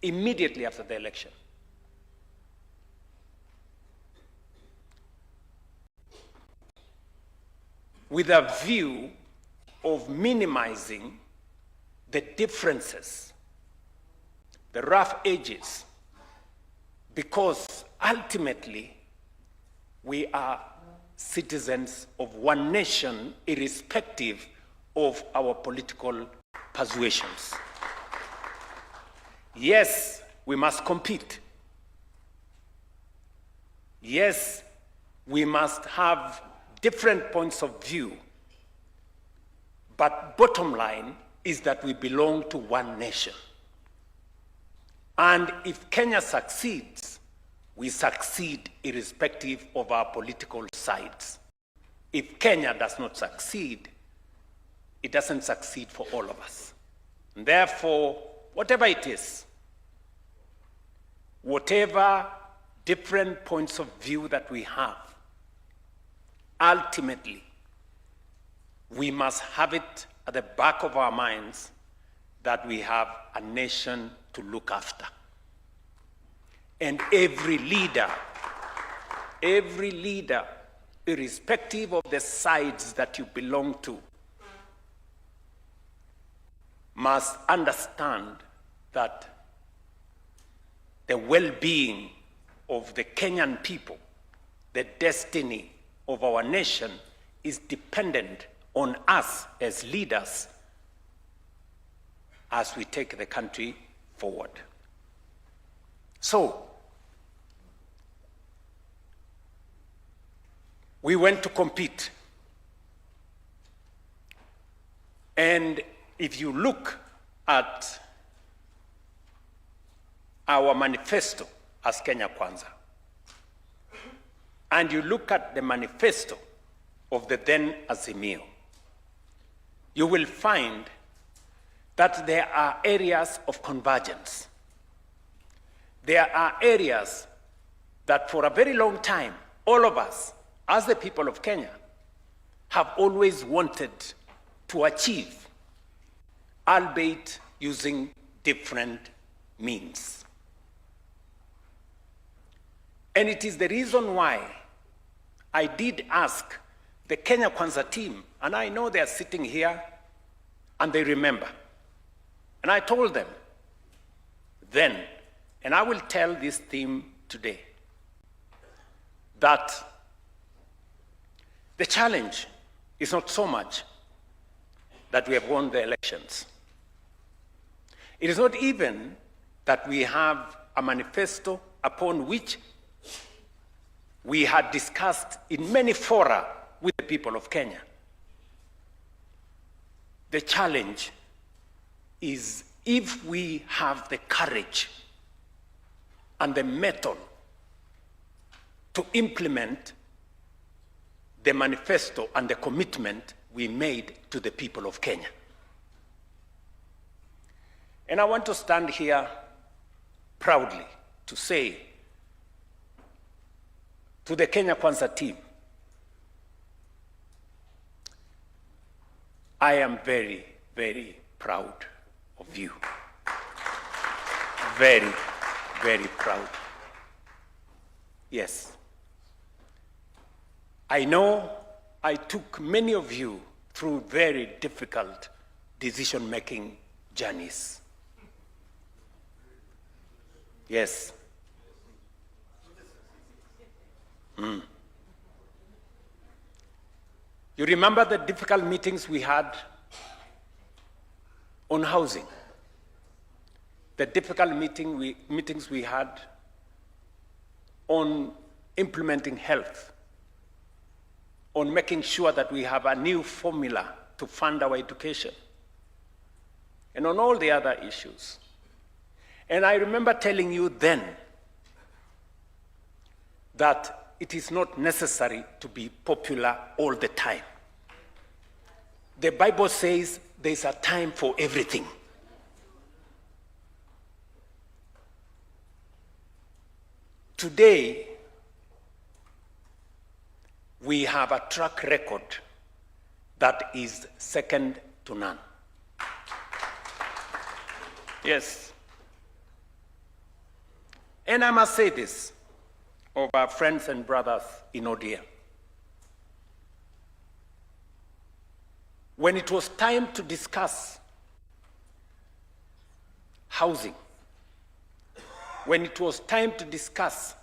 immediately after the election. With a view of minimizing the differences, the rough edges, because ultimately we are citizens of one nation, irrespective of our political persuasions. Yes, we must compete. Yes, we must have different points of view. But bottom line is that we belong to one nation. And if Kenya succeeds, we succeed irrespective of our political sides. If Kenya does not succeed, it doesn't succeed for all of us. And therefore, whatever it is, whatever different points of view that we have, ultimately, we must have it at the back of our minds that we have a nation to look after. And every leader, irrespective of the sides that you belong to, must understand that the well-being of the Kenyan people, the destiny of our nation, is dependent on us as leaders as we take the country forward. So, we went to compete. And if you look at our manifesto as Kenya Kwanza, and you look at the manifesto of the then Azimio, you will find that there are areas of convergence. There are areas that for a very long time, all of us, as the people of Kenya, have always wanted to achieve, albeit using different means. And it is the reason why I did ask the Kenya Kwanza team, and I know they are sitting here and they remember. And I told them then, and I will tell this team today, that the challenge is not so much that we have won the elections. It is not even that we have a manifesto upon which we had discussed in many fora with the people of Kenya. The challenge is if we have the courage and the mettle to implement the manifesto and the commitment we made to the people of Kenya. And I want to stand here proudly to say to the Kenya Kwanza team, I am very, very proud of you. Very, very proud. Yes. I know I took many of you through very difficult decision-making journeys. Yes. You remember the difficult meetings we had on housing, the difficult meetings we had on implementing health, on making sure that we have a new formula to fund our education, and on all the other issues. And I remember telling you then that it is not necessary to be popular all the time. The Bible says there's a time for everything. Today, we have a track record that is second to none. Yes. And I must say this of our friends and brothers in ODM. When it was time to discuss housing, when it was time to discuss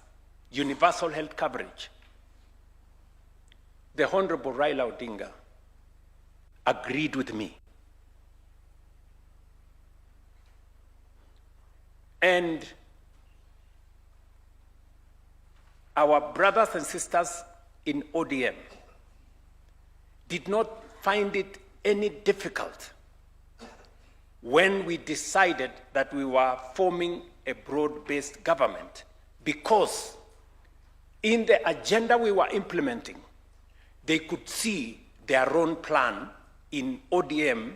universal health coverage, the Honorable Raila Odinga agreed with me. And our brothers and sisters in ODM did not find it any difficult when we decided that we were forming a broad-based government, because in the agenda we were implementing, they could see their own plan in ODM,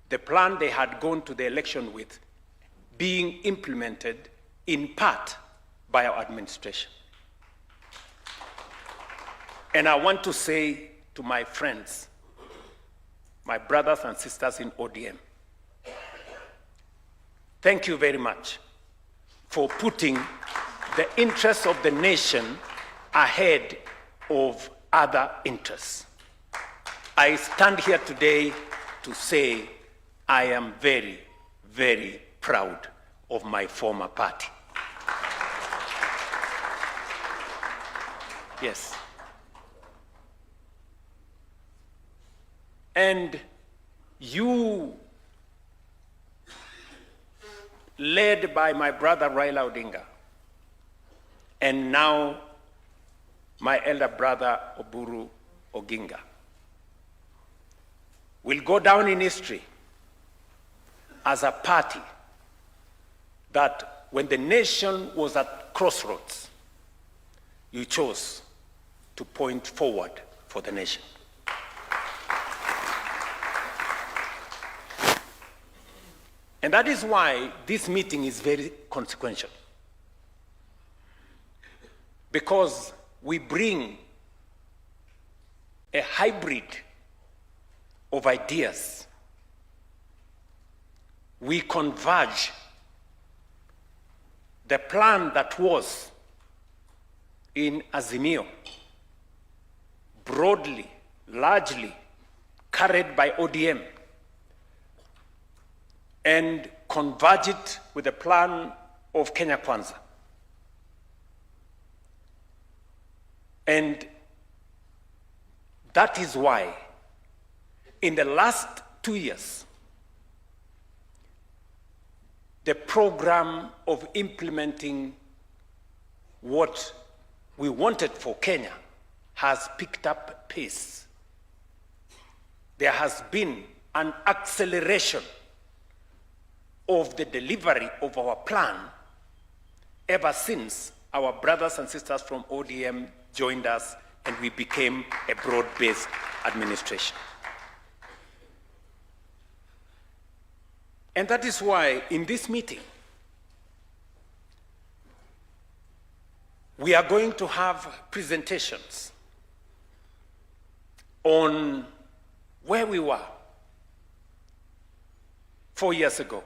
the plan they had gone to the election with, being implemented in part by our administration. And I want to say to my friends, my brothers and sisters in ODM, thank you very much for putting the interests of the nation ahead of other interests. I stand here today to say I am very, very proud of my former party. Yes. And you, led by my brother Raila Odinga, and now my elder brother Oburu Oginga, will go down in history as a party that when the nation was at crossroads, you chose to point forward for the nation. And that is why this meeting is very consequential. Because we bring a hybrid of ideas. We converge the plan that was in Azimio, broadly, largely carried by ODM, and converge it with the plan of Kenya Kwanza. And that is why in the last 2 years, the program of implementing what we wanted for Kenya has picked up pace. There has been an acceleration of the delivery of our plan ever since our brothers and sisters from ODM joined us and we became a broad-based administration. And that is why in this meeting, we are going to have presentations on where we were 4 years ago,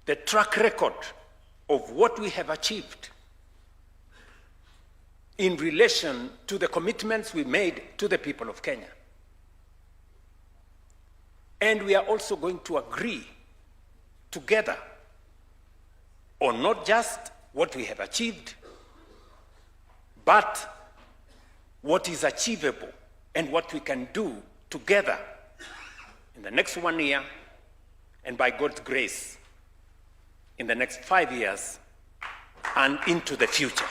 the track record of what we have achieved in relation to the commitments we made to the people of Kenya. And we are also going to agree together on not just what we have achieved, but what is achievable and what we can do together in the next 1 year, and by God's grace, in the next 5 years and into the future.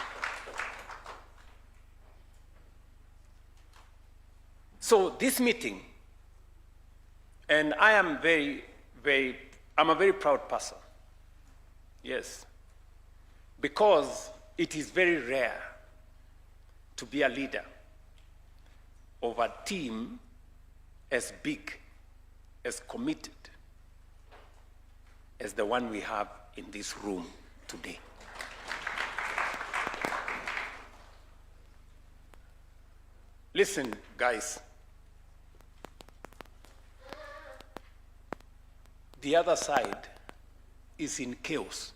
So this meeting, and I am I'm a very proud person, yes, because it is very rare to be a leader of a team as big, as committed as the one we have in this room today. Listen, guys. The other side is in chaos.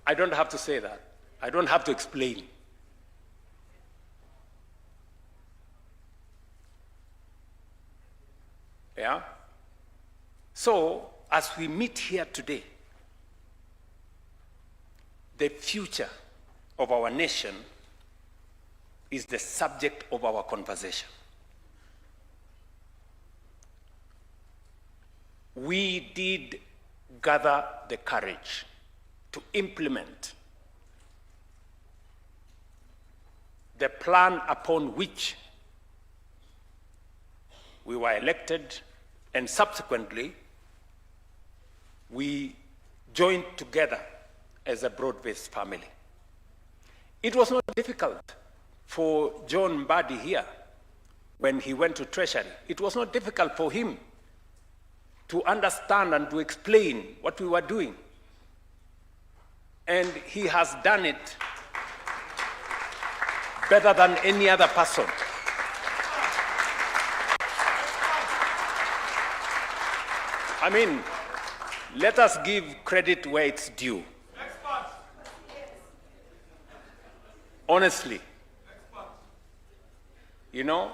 I don't have to say that. I don't have to explain. Yeah? So, as we meet here today, the future of our nation is the subject of our conversation. We did gather the courage to implement the plan upon which we were elected, and subsequently we joined together as a broad-based family. It was not difficult for John Mbadi here when he went to Treasury. It was not difficult for him to understand and to explain what we were doing. And he has done it better than any other person. I mean, let us give credit where it's due. Honestly. You know,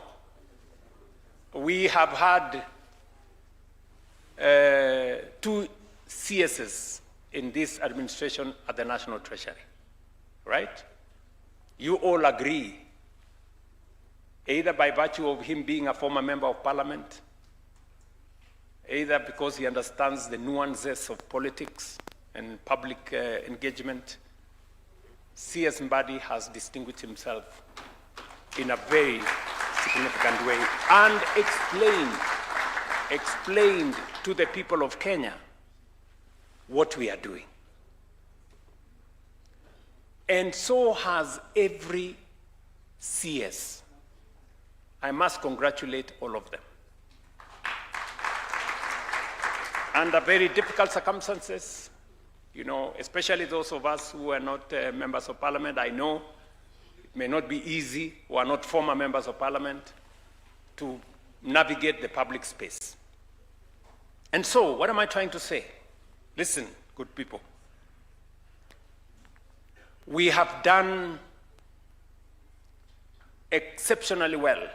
we have had 2 CSs in this administration at the National Treasury, right? You all agree, either by virtue of him being a former member of parliament, either because he understands the nuances of politics and public engagement. C.S. Mbadi has distinguished himself in a very significant way and explained to the people of Kenya what we are doing. And so has every CS. I must congratulate all of them. Under very difficult circumstances, you know, especially those of us who are not members of parliament, I know it may not be easy, who are not former members of parliament, to navigate the public space. And so, what am I trying to say? Listen, good people. We have done exceptionally well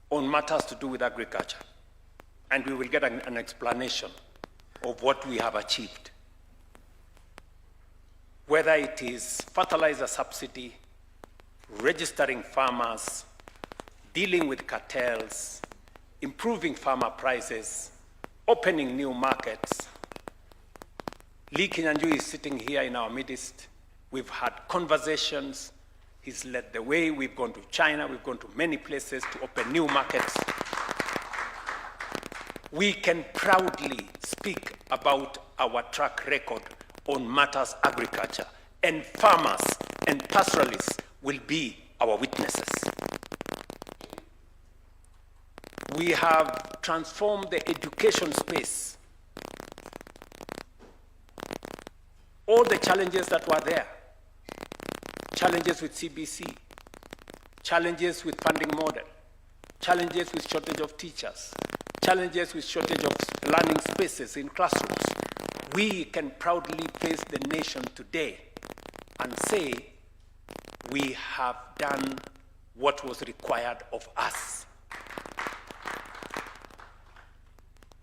on matters to do with agriculture. And we will get an explanation of what we have achieved. Whether it is fertilizer subsidy, registering farmers, dealing with cartels, improving farmer prices, opening new markets. Lee Kinyanjui is sitting here in our midst. We've had conversations. He's led the way. We've gone to China. We've gone to many places to open new markets. We can proudly speak about our track record on matters agriculture, and farmers and pastoralists will be our witnesses. We have transformed the education space. All the challenges that were there, challenges with CBC, challenges with funding model, challenges with shortage of teachers, challenges with shortage of learning spaces in classrooms, we can proudly face the nation today and say we have done what was required of us.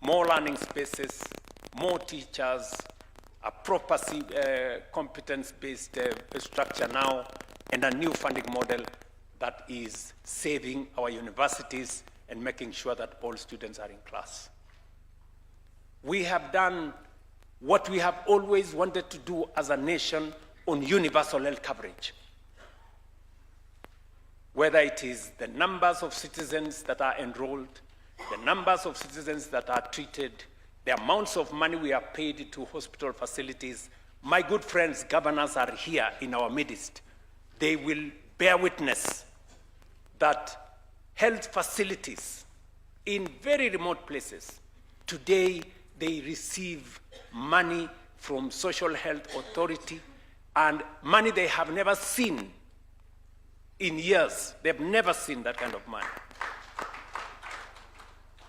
More learning spaces, more teachers, a proper competence-based structure now, and a new funding model that is saving our universities and making sure that all students are in class. We have done what we have always wanted to do as a nation on universal health coverage. Whether it is the numbers of citizens that are enrolled, the numbers of citizens that are treated, the amounts of money we are paid to hospital facilities. My good friends, governors are here in our midst. They will bear witness that health facilities in very remote places, today they receive money from Social Health Authority and money they have never seen in years. They've never seen that kind of money.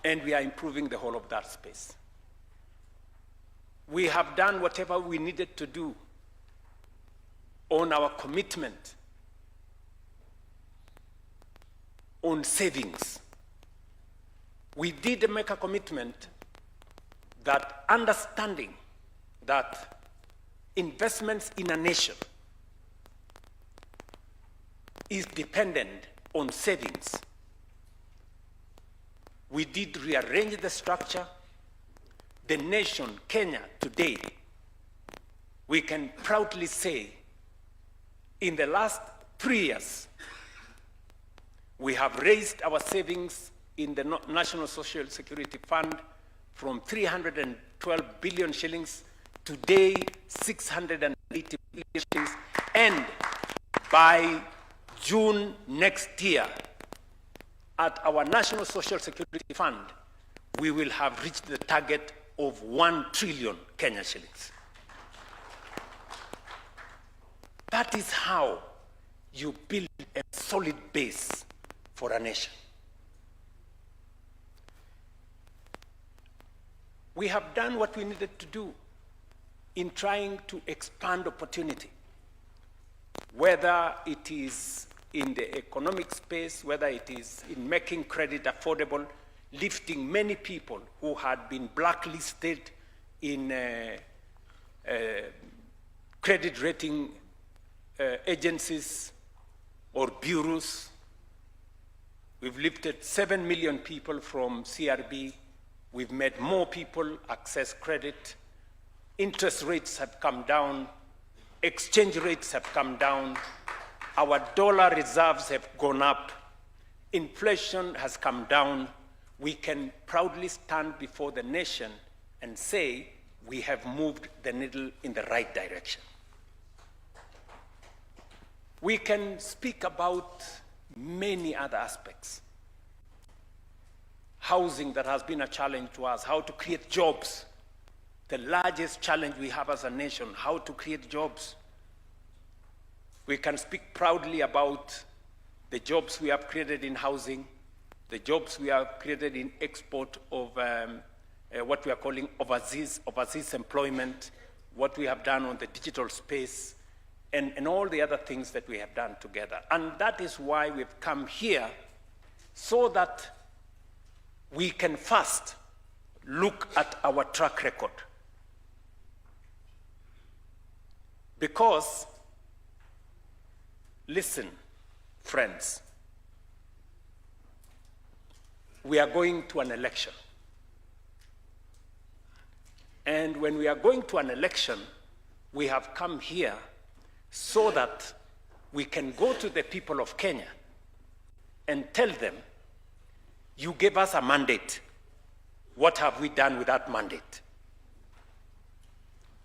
And we are improving the whole of that space. We have done whatever we needed to do on our commitment on savings. We did make a commitment that understanding that investments in a nation is dependent on savings. We did rearrange the structure. The nation, Kenya, today, we can proudly say, in the last 3 years, we have raised our savings in the National Social Security Fund from 312 billion shillings, today 680 billion shillings, and by June next year, at our National Social Security Fund, we will have reached the target of 1 trillion Kenya shillings. That is how you build a solid base for a nation. We have done what we needed to do in trying to expand opportunity, whether it is in the economic space, whether it is in making credit affordable, lifting many people who had been blacklisted in credit rating agencies or bureaus. We've lifted 7 million people from CRB. We've made more people access credit. Interest rates have come down. Exchange rates have come down. Our dollar reserves have gone up. Inflation has come down. We can proudly stand before the nation and say we have moved the needle in the right direction. We can speak about many other aspects. Housing, that has been a challenge to us, how to create jobs. The largest challenge we have as a nation, how to create jobs. We can speak proudly about the jobs we have created in housing, the jobs we have created in export of what we are calling overseas employment, what we have done on the digital space, and all the other things that we have done together. And that is why we've come here, so that we can first look at our track record. Because, listen, friends, we are going to an election. And when we are going to an election, we have come here so that we can go to the people of Kenya and tell them, you gave us a mandate. What have we done with that mandate?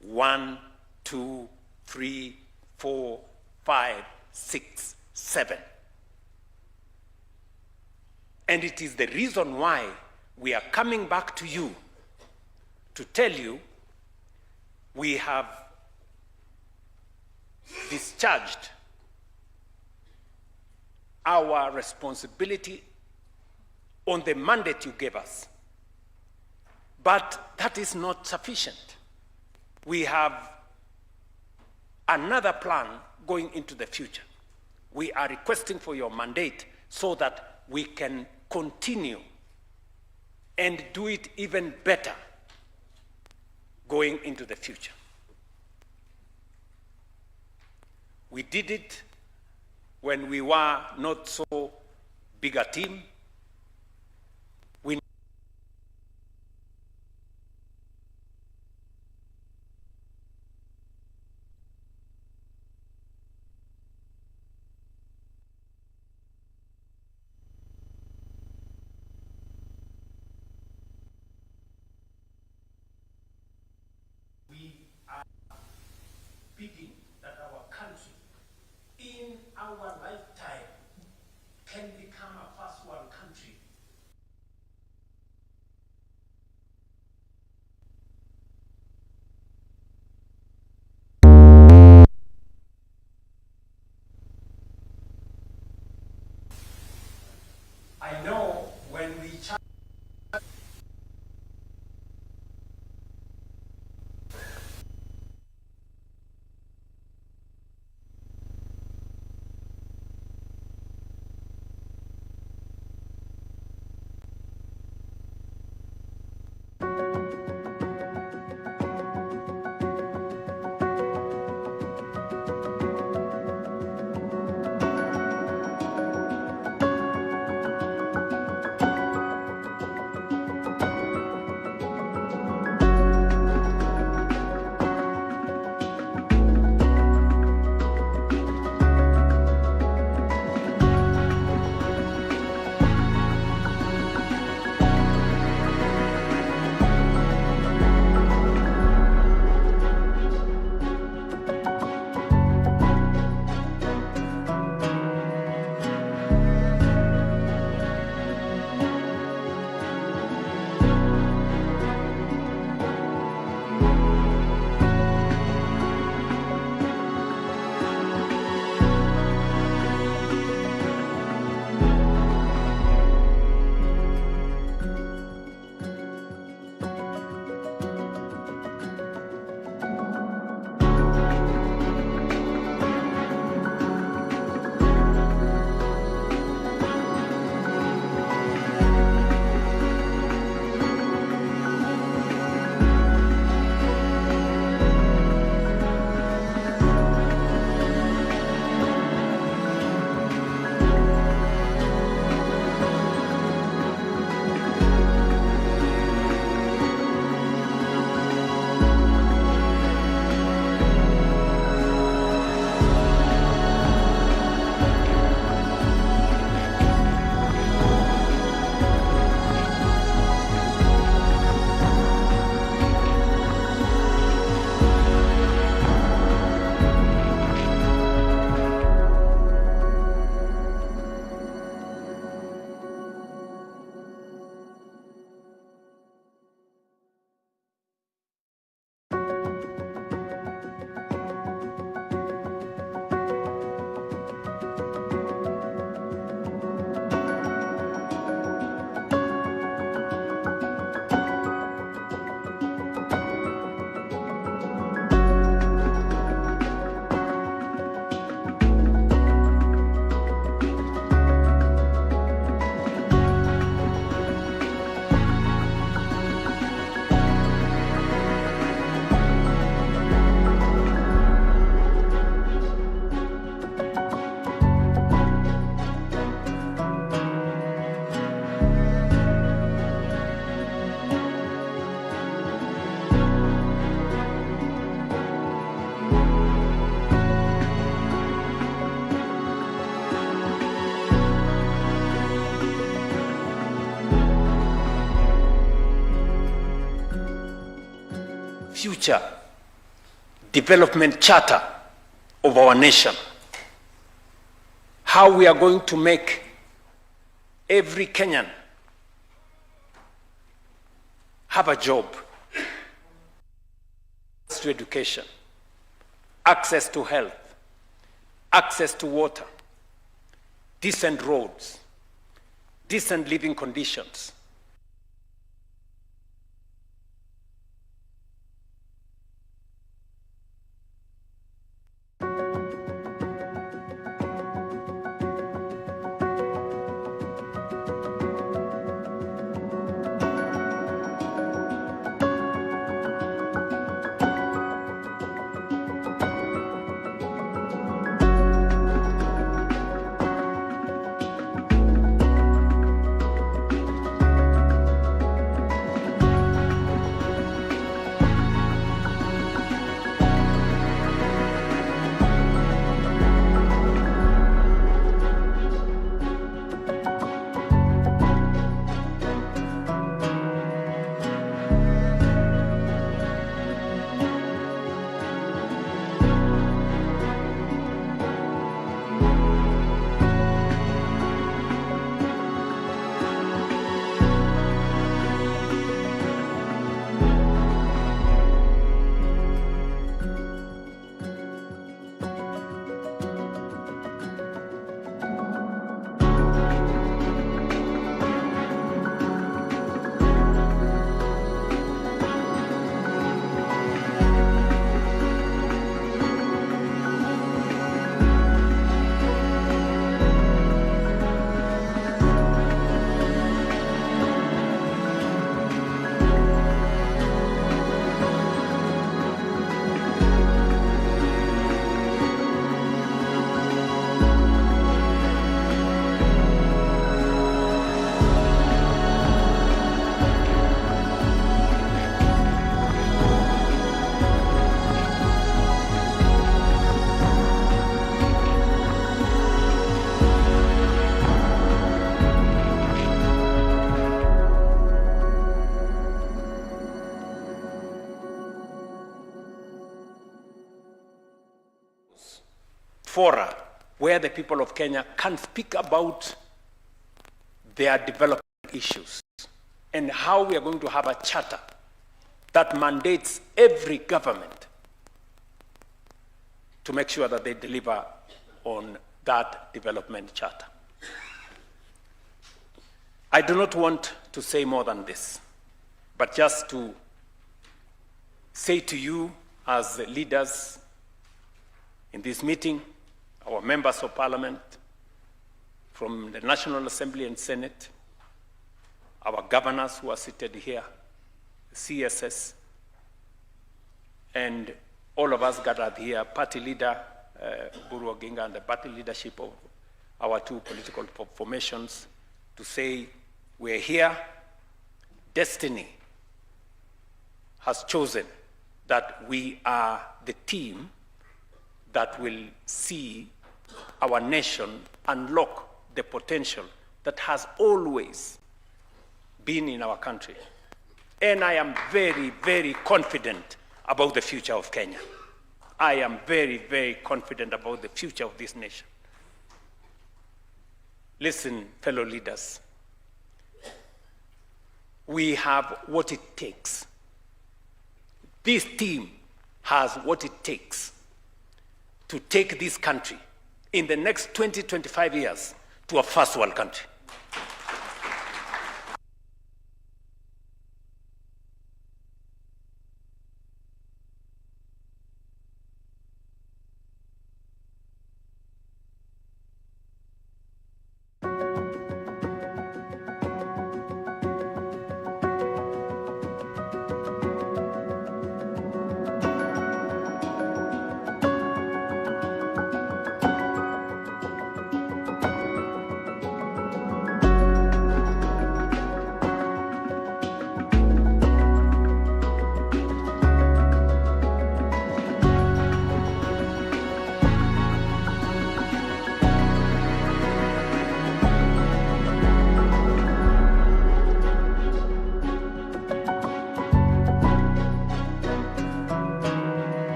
1, 2, 3, 4, 5, 6, 7. And it is the reason why we are coming back to you to tell you we have discharged our responsibility on the mandate you gave us. But that is not sufficient. We have another plan going into the future. We are requesting for your mandate so that we can continue and do it even better going into the future. We did it when we were not so big a team. Bidding that our country, in our lifetime, can become a first world country. future development charter of our nation, how we are going to make every Kenyan have a job, access to education, access to health, access to water, decent roads, decent living conditions. Fora where the people of Kenya can speak about their development issues and how we are going to have a charter that mandates every government to make sure that they deliver on that development charter. I do not want to say more than this, but just to say to you as leaders in this meeting, our members of parliament from the National Assembly and Senate, our governors who are seated here, CSS, and all of us gathered here, party leader Buru Oginga and the party leadership of our two political formations, to say we're here. Destiny has chosen that we are the team that will see our nation unlock the potential that has always been in our country. And I am very, very confident about the future of Kenya. I am very, very confident about the future of this nation. Listen, fellow leaders, we have what it takes. This team has what it takes to take this country in the next 20, 25 years to a first world country.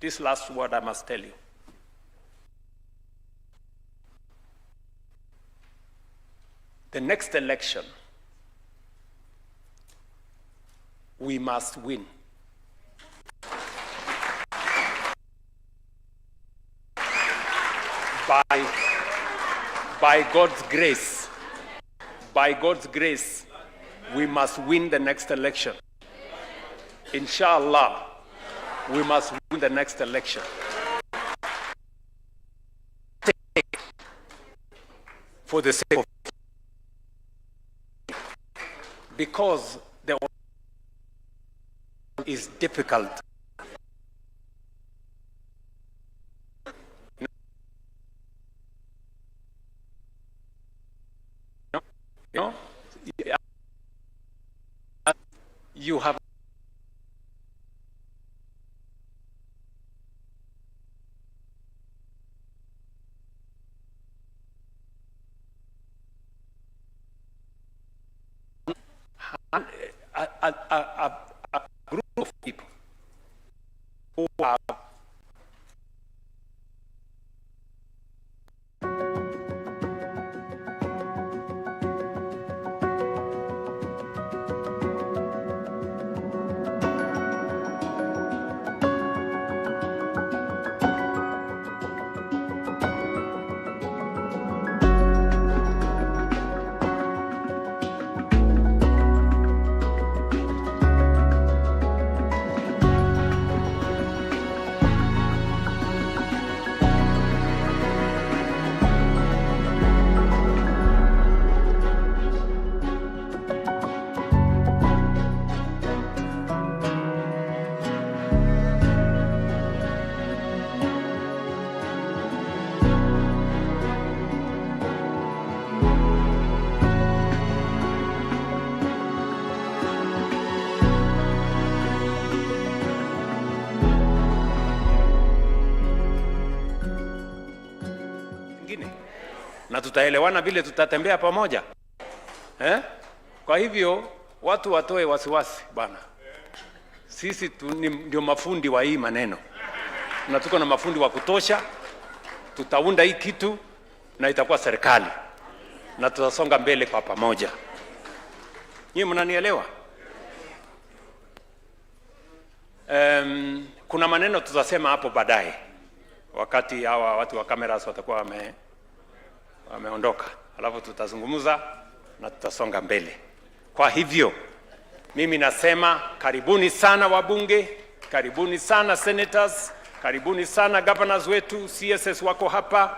this last word I must tell you. The next election, we must win. By God's grace, we must win the next election. Inshallah, we must win the next election. For the sake of, because the is difficult. You know, you have a group of people who are na tutaelewana vile tutatembea pamoja. Kwa hivyo watu watoe wasiwasi bana. Sisi ndio mafundi wa hii maneno. Na tuko na mafundi wa kutosha. Tutaunda hii kitu na itakuwa serikali. Na tutasonga mbele kwa pamoja. Nyinyi mnanielewa? Kuna maneno tutasema hapo baadaye. Wakati hawa watu wa cameras watakuwa wameondoka. Alafu tutazungumza na tutasonga mbele. Kwa hivyo mimi nasema karibuni sana wabunge, karibuni sana senators, karibuni sana governors wetu, CSS wako hapa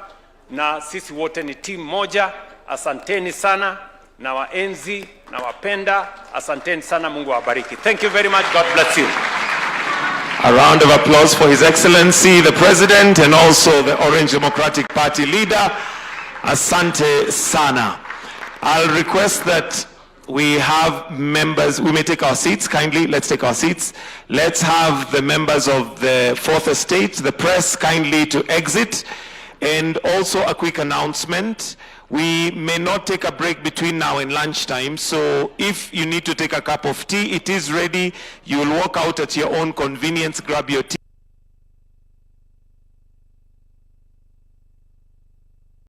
na sisi wote ni team moja. Asanteni sana na waenzi na wapenda. Asanteni sana, Mungu awabariki. Thank you very much. God bless you. A round of applause for His Excellency the President and also the Orange Democratic Party leader. Asante sana. I'll request that we have members, we may take our seats kindly, let's take our seats. Let's have the members of the Fourth Estate, the press kindly to exit. And also a quick announcement. We may not take a break between now and lunchtime, so if you need to take a cup of tea, it is ready. You will walk out at your own convenience, grab your tea.